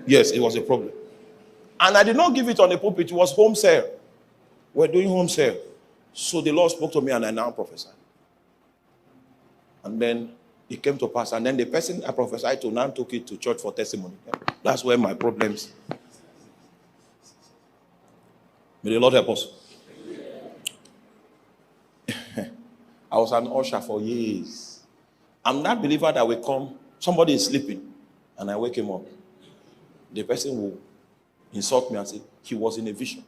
Yes, it was a problem. And I did not give it on the pulpit. It was home sale. We're doing home sale. So the Lord spoke to me and I now prophesied. And then it came to pass. And then the person I prophesied to now took it to church for testimony. That's where my problems. May the Lord help us. I was an usher for years. I'm that believer that will come, somebody is sleeping, and I wake him up. The person will insult me and say, he was in a vision.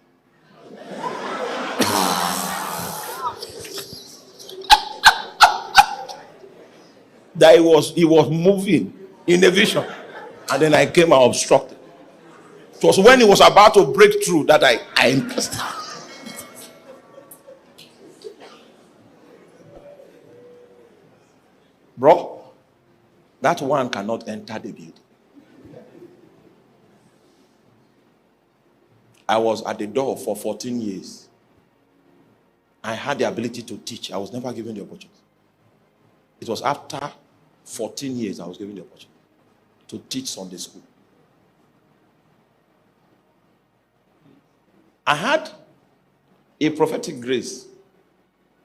That he was moving in a vision. And then I came and obstructed. It was when he was about to break through that I Bro, that one cannot enter the building. I was at the door for 14 years. I had the ability to teach. I was never given the opportunity. It was after 14 years I was given the opportunity to teach Sunday school. I had a prophetic grace,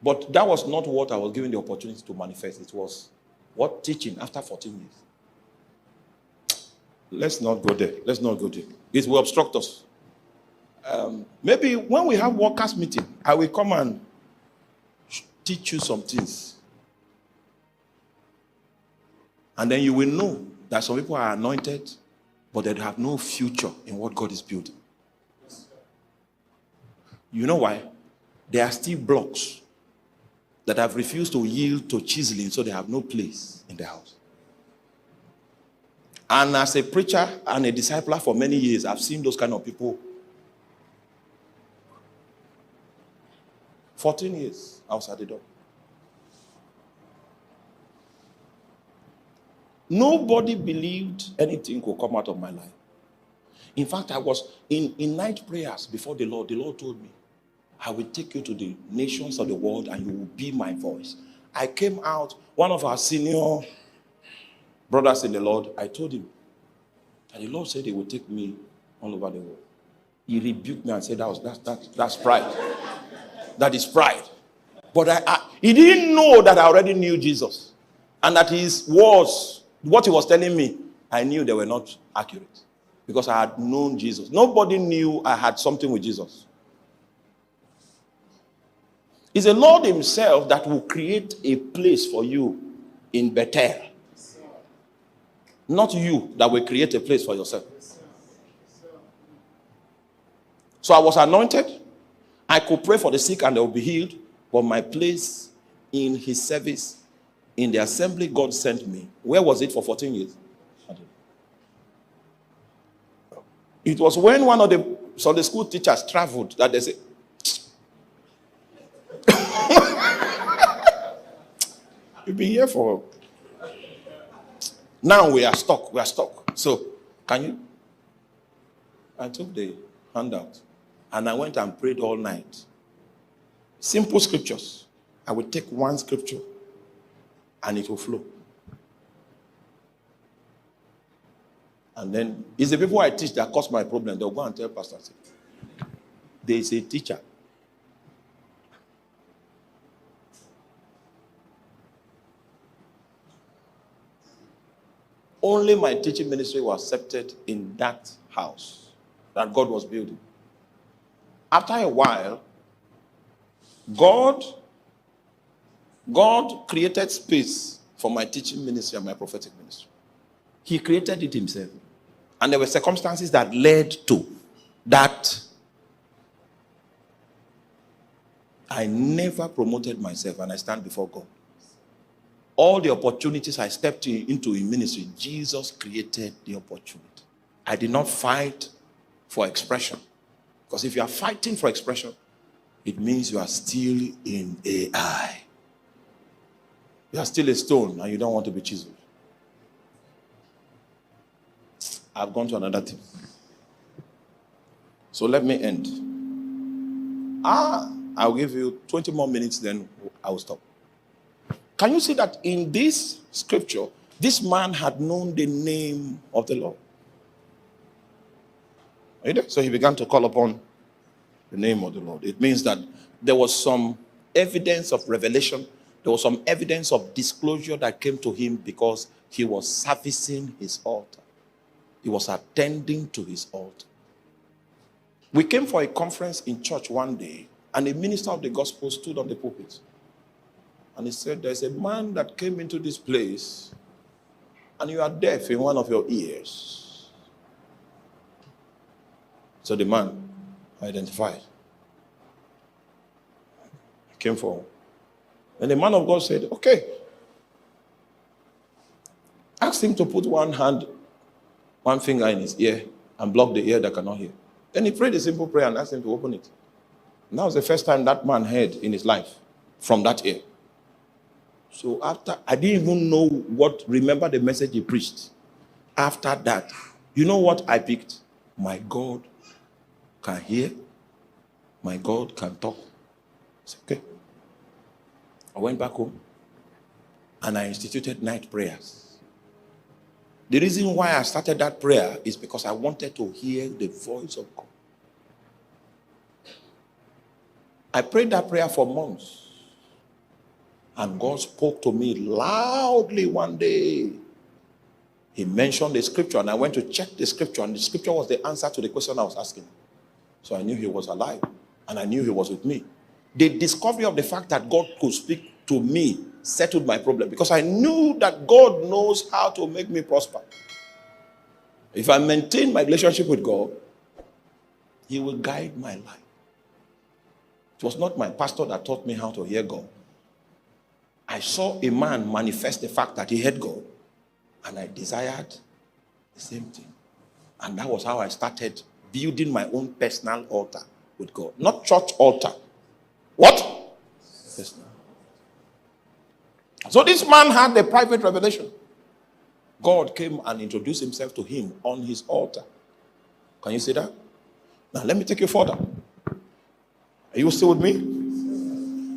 but that was not what I was given the opportunity to manifest. It was what teaching after 14 years. Let's not go there. Let's not go there. It will obstruct us. Maybe when we have workers' meeting, I will come and teach you some things. And then you will know that some people are anointed, but they have no future in what God is building. You know why? There are still blocks that have refused to yield to chiseling, so they have no place in the house. And as a preacher and a discipler for many years, I've seen those kind of people. 14 years outside the door. Nobody believed anything could come out of my life. In fact, I was in night prayers before the Lord. The Lord told me, I will take you to the nations of the world and you will be my voice. I came out, one of our senior brothers in the Lord, I told him that the Lord said he would take me all over the world. He rebuked me and said, that's pride. That is pride. But he didn't know that I already knew Jesus. And that his words, what he was telling me, I knew they were not accurate. Because I had known Jesus. Nobody knew I had something with Jesus. It's the Lord himself that will create a place for you in Bethel. Not you that will create a place for yourself. So I was anointed. I could pray for the sick and they will be healed. But my place in his service, in the assembly God sent me, where was it for 14 years? It was when one of the Sunday school teachers traveled that they said, you've been here for... Now we are stuck. So, can you? I took the handout and I went and prayed all night. Simple scriptures. I would take one scripture and it will flow. And then it's the people I teach that cause my problem. They'll go and tell Pastor, there is a teacher. Only my teaching ministry was accepted in that house that God was building. After a while, God created space for my teaching ministry and my prophetic ministry. He created it himself. And there were circumstances that led to that. I never promoted myself and I stand before God. All the opportunities I stepped into in ministry, Jesus created the opportunity. I did not fight for expression. Because if you are fighting for expression, it means you are still in AI. You are still a stone and you don't want to be chiseled. I've gone to another thing. So let me end. I'll give you 20 more minutes, then I will stop. Can you see that in this scripture, this man had known the name of the Lord? Are you there? So he began to call upon the name of the Lord. It means that there was some evidence of revelation. There was some evidence of disclosure that came to him because he was servicing his altar. He was attending to his altar. We came for a conference in church one day, and a minister of the gospel stood on the pulpit. And he said, there's a man that came into this place, and you are deaf in one of your ears. So the man identified. He came forward. And the man of God said, okay. Ask him to put one finger in his ear and block the ear that cannot hear. Then he prayed a simple prayer and asked him to open it. And that was the first time that man heard in his life from that ear. So after, I didn't even know remember the message he preached. After that, you know what I picked? My God can hear. My God can talk. It's okay. I went back home and I instituted night prayers. The reason why I started that prayer is because I wanted to hear the voice of God. I prayed that prayer for months. And God spoke to me loudly one day. He mentioned the scripture, and I went to check the scripture, and the scripture was the answer to the question I was asking. So I knew he was alive, and I knew he was with me. The discovery of the fact that God could speak to me settled my problem, because I knew that God knows how to make me prosper. If I maintain my relationship with God, he will guide my life. It was not my pastor that taught me how to hear God. I saw a man manifest the fact that he heard God, and I desired the same thing. And that was how I started building my own personal altar with God. Not church altar. What? Personal. So this man had a private revelation. God came and introduced himself to him on his altar. Can you see that? Now let me take you further. Are you still with me?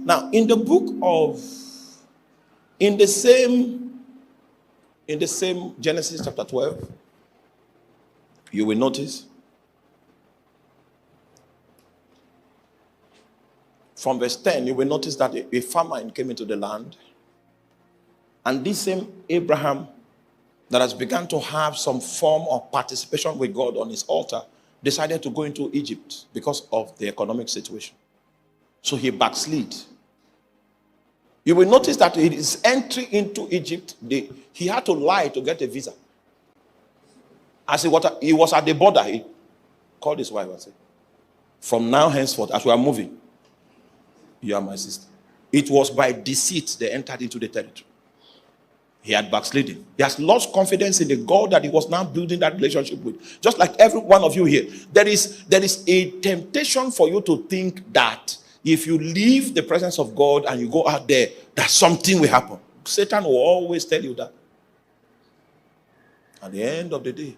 Now in the book of, in the same Genesis chapter 12, you will notice from verse 10, you will notice that a famine came into the land. And this same Abraham that has begun to have some form of participation with God on his altar decided to go into Egypt because of the economic situation. So he backslid. You will notice that in his entry into Egypt, he had to lie to get a visa. As he was at the border, he called his wife and said, from now henceforth, as we are moving, you are my sister. It was by deceit they entered into the territory. He had backslidden. He has lost confidence in the God that he was now building that relationship with. Just like every one of you here, there is a temptation for you to think that if you leave the presence of God and you go out there, that something will happen. Satan will always tell you that. At the end of the day,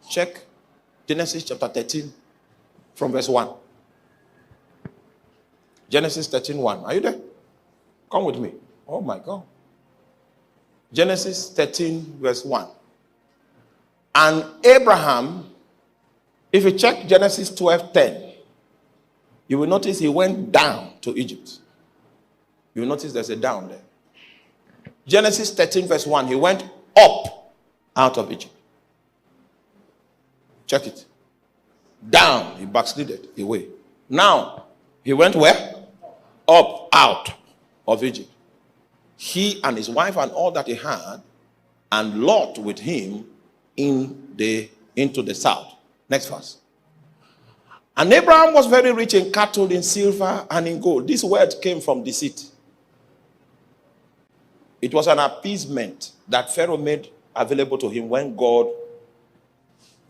check Genesis chapter 13 from verse 1. Genesis 13:1. Are you there? Come with me. Oh my God. Genesis 13 verse 1. And Abraham, if you check Genesis 12:10, you will notice he went down to Egypt. You will notice there's a down there. Genesis 13 verse 1, he went up out of Egypt. Check it. Down, he backslided away. Now, he went where? Up, out of Egypt. He and his wife and all that he had, and Lot with him into the south. Next verse. And Abraham was very rich in cattle, in silver, and in gold. This word came from deceit. It was an appeasement that Pharaoh made available to him when God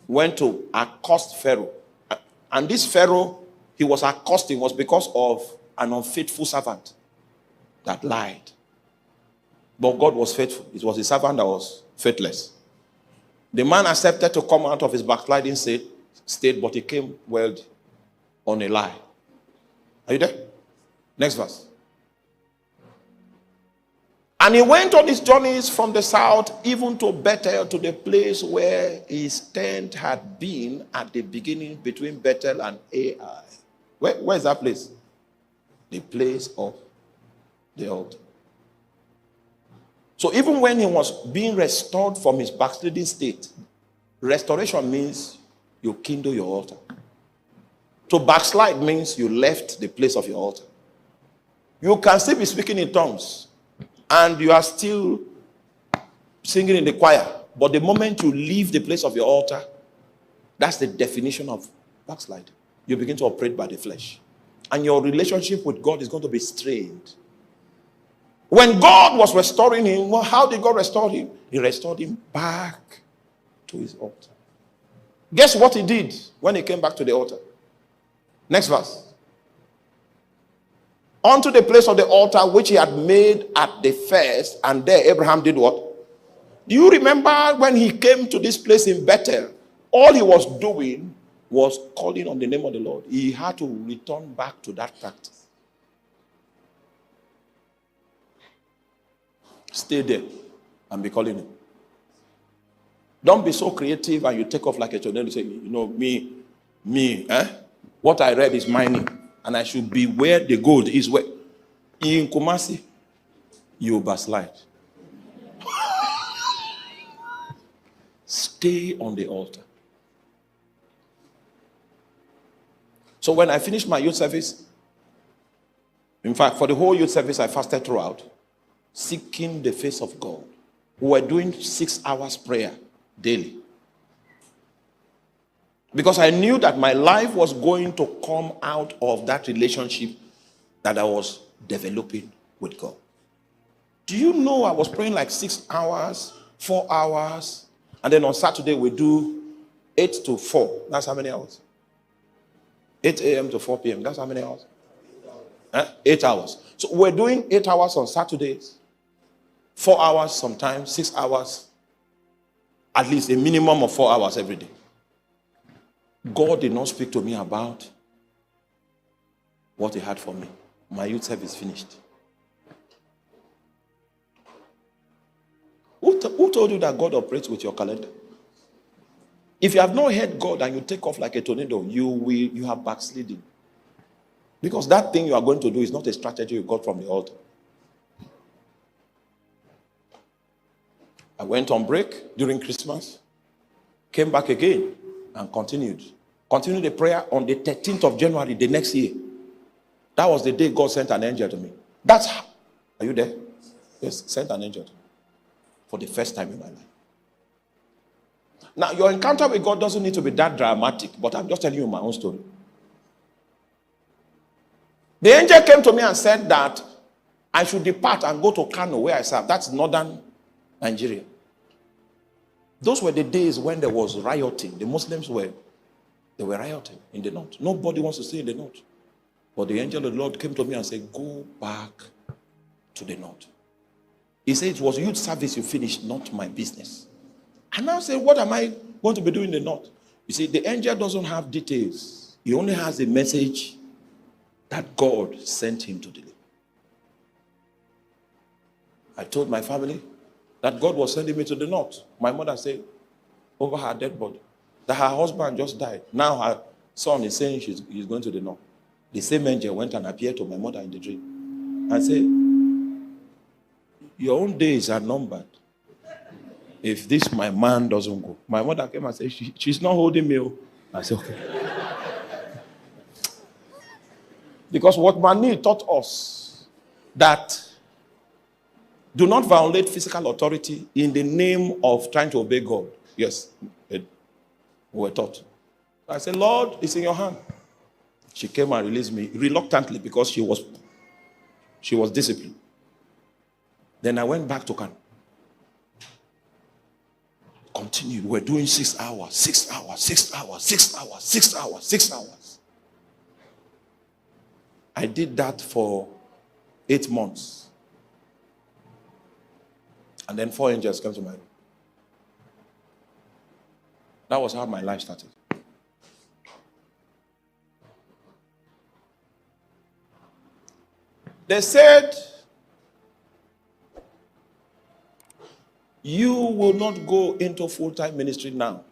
went to accost Pharaoh. And this Pharaoh he was accosting was because of an unfaithful servant that lied. But God was faithful. It was the servant that was faithless. The man accepted to come out of his backsliding state, but he came wealthy on a lie. Are you there? Next verse. And he went on his journeys from the south, even to Bethel, to the place where his tent had been at the beginning between Bethel and Ai. Where is that place? The place of the altar. So even when he was being restored from his backsliding state, restoration means you kindle your altar. To backslide means you left the place of your altar. You can still be speaking in tongues and you are still singing in the choir, but the moment you leave the place of your altar, that's the definition of backslide. You begin to operate by the flesh. And your relationship with God is going to be strained. When God was restoring him, well, how did God restore him? He restored him back to his altar. Guess what he did when he came back to the altar? Next verse. Unto the place of the altar which he had made at the first, and there Abraham did what? Do you remember when he came to this place in Bethel? All he was doing was calling on the name of the Lord. He had to return back to that practice. Stay there and be calling him. Don't be so creative and you take off like a tornado. Say, me, what I read is mining, and I should be where the gold is. Where in Kumasi, you backslide. Stay on the altar. So when I finished my youth service, in fact, for the whole youth service, I fasted throughout, seeking the face of God. We were doing 6 hours prayer daily. Because I knew that my life was going to come out of that relationship that I was developing with God. Do you know I was praying like 6 hours, 4 hours, and then on Saturday we do 8 to 4. That's how many hours? 8 a.m. to 4 p.m. That's how many hours? 8 hours. So we're doing 8 hours on Saturdays, 4 hours sometimes, 6 hours, at least a minimum of 4 hours every day. God did not speak to me about what he had for me. My youth service finished. Who told you that God operates with your calendar? If you have not heard God and you take off like a tornado, you have backsliding. Because that thing you are going to do is not a strategy you got from the altar. I went on break during Christmas, came back again and continued the prayer on the 13th of January the next year. That was the day God sent an angel to me. Are you there? Yes, sent an angel to me for the first time in my life. Now, your encounter with God doesn't need to be that dramatic, but I'm just telling you my own story. The angel came to me and said that I should depart and go to Kano, where I serve. That's northern Nigeria. Those were the days when there was rioting. The Muslims were rioting in the north. Nobody wants to stay in the north. But the angel of the Lord came to me and said, go back to the north. He said, it was youth service you finished, not my business. And I said, what am I going to be doing in the north? You see, the angel doesn't have details. He only has a message that God sent him to deliver. I told my family that God was sending me to the north. My mother said, over her dead body, that her husband just died. Now her son is saying he's going to the north. The same angel went and appeared to my mother in the dream and said, your own days are numbered. If this my man doesn't go. My mother came and said, she's not holding me. I said, okay. Because what Mani taught us, that do not violate physical authority in the name of trying to obey God. Yes, we were taught. I said, Lord, it's in your hand. She came and released me reluctantly because she was disciplined. Then I went back to Kano. Continued. We're doing 6 hours, 6 hours, 6 hours, 6 hours, 6 hours, 6 hours. I did that for 8 months. And then 4 angels came to my room. That was how my life started. They said You will not go into full-time ministry now.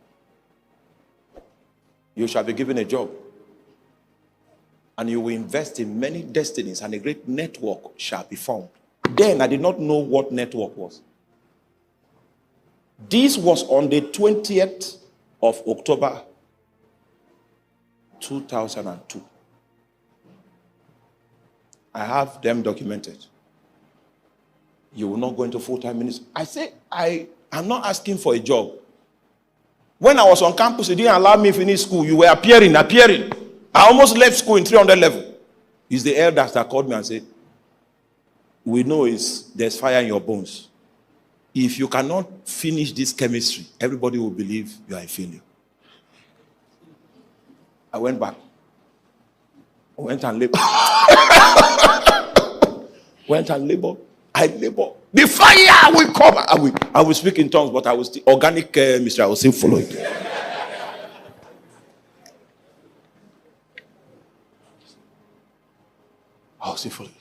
You shall be given a job. And you will invest in many destinies, and a great network shall be formed. Then I did not know what network was. This was on the 20th of October 2002. I have them documented. You will not go into full-time ministry. I say, I am not asking for a job. When I was on campus, you didn't allow me to finish school. You were appearing. I almost left school in 300 level. It's the elders that called me and said, we know there's fire in your bones. If you cannot finish this chemistry, everybody will believe you are a failure. I went back. I went and labored. I labored. The fire will come. I will speak in tongues, but I will still organic mystery. I will still follow it. I will still follow it.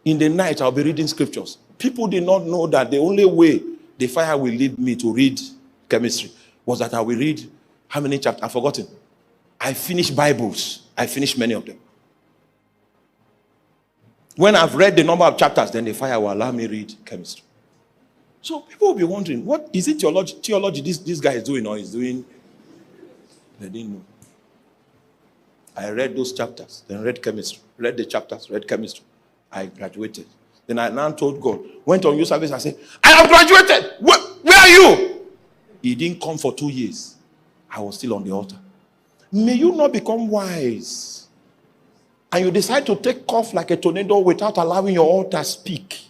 In the night, I'll be reading scriptures. People did not know that the only way the fire will lead me to read chemistry was that I will read how many chapters? I've forgotten. I finished Bibles. I finished many of them. When I've read the number of chapters, then the fire will allow me read chemistry. So people will be wondering, what is it theology this guy is doing or is doing? They didn't know. I read those chapters, then read chemistry, read the chapters, read chemistry. I graduated. Then I now told God, went on youth service, I said, I have graduated. Where are you? He didn't come for 2 years. I was still on the altar. May you not become wise and you decide to take off like a tornado without allowing your altar speak.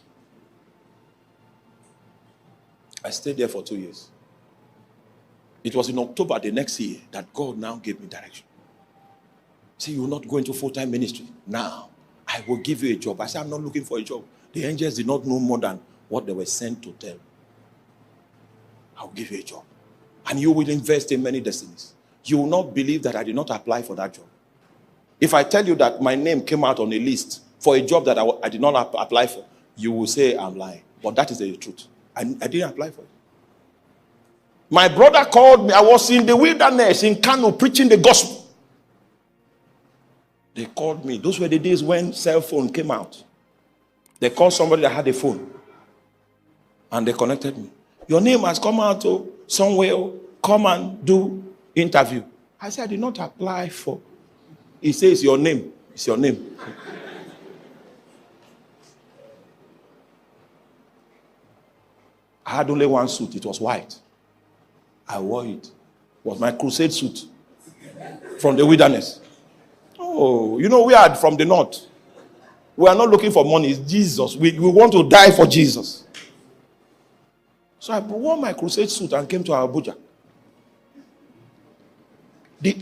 I stayed there for 2 years. It was in October the next year that God now gave me direction. Say, you will not go into full-time ministry. Now, I will give you a job. I said, I'm not looking for a job. The angels did not know more than what they were sent to tell. I will give you a job. And you will invest in many destinies. You will not believe that I did not apply for that job. If I tell you that my name came out on a list for a job that I did not apply for, you will say I'm lying. But that is the truth. I didn't apply for it. My brother called me. I was in the wilderness in Kano preaching the gospel. They called me. Those were the days when cell phone came out. They called somebody that had a phone. And they connected me. Your name has come out somewhere. Come and do interview. I said, I did not apply for. He says, your name. It's your name. I had only one suit. It was white. I wore it. It was my crusade suit from the wilderness. Oh, you know, we are from the north. We are not looking for money. It's Jesus. We want to die for Jesus. So I wore my crusade suit and came to Abuja.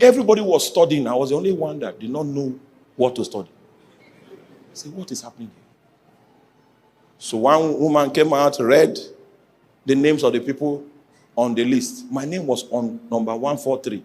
Everybody was studying. I was the only one that did not know what to study. I said, what is happening here? So one woman came out, read the names of the people on the list. My name was on number 143.